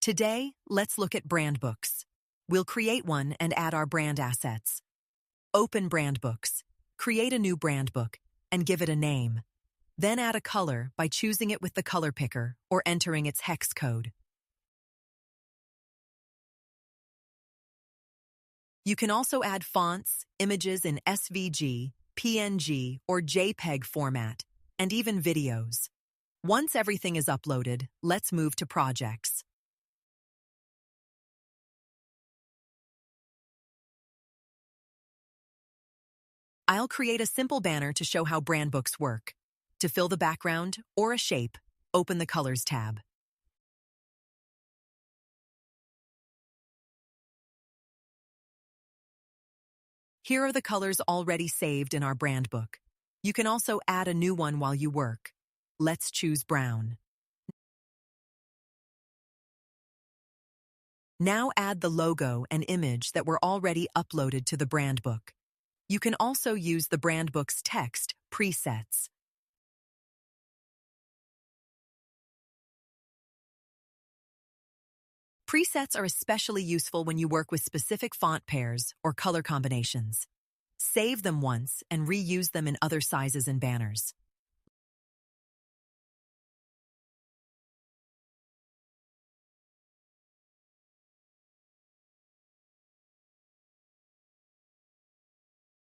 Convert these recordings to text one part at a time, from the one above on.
Today, let's look at Brandbooks. We'll create one and add our brand assets. Open Brandbooks, create a new Brandbook, and give it a name. Then add a color by choosing it with the color picker or entering its hex code. You can also add fonts, images in SVG, PNG, or JPEG format, and even videos. Once everything is uploaded, let's move to projects. I'll create a simple banner to show how Brandbooks work. To fill the background or a shape, open the Colors tab. Here are the colors already saved in our Brandbook. You can also add a new one while you work. Let's choose brown. Now add the logo and image that were already uploaded to the Brandbook. You can also use the Brandbook's text presets. Presets are especially useful when you work with specific font pairs or color combinations. Save them once and reuse them in other sizes and banners.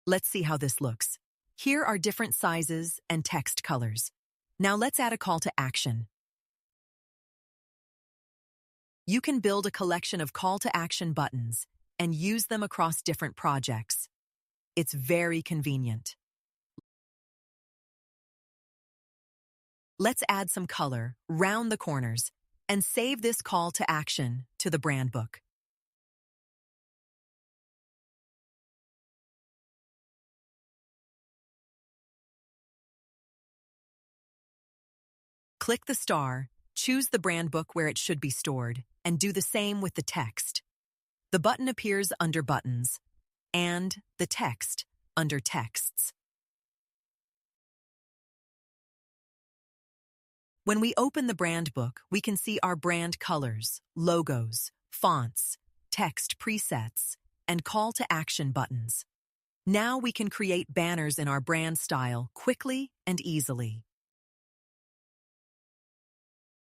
Let's see how this looks. Here are different sizes and text colors. Now let's add a call to action. You can build a collection of call to action buttons and use them across different projects. It's very convenient. Let's add some color round the corners and save this call to action to the Brandbook. Click the star, choose the Brandbook where it should be stored, and do the same with the text. The button appears under Buttons, and the text under Texts. When we open the Brandbook, we can see our brand colors, logos, fonts, text presets, and call to action buttons. Now we can create banners in our brand style quickly and easily.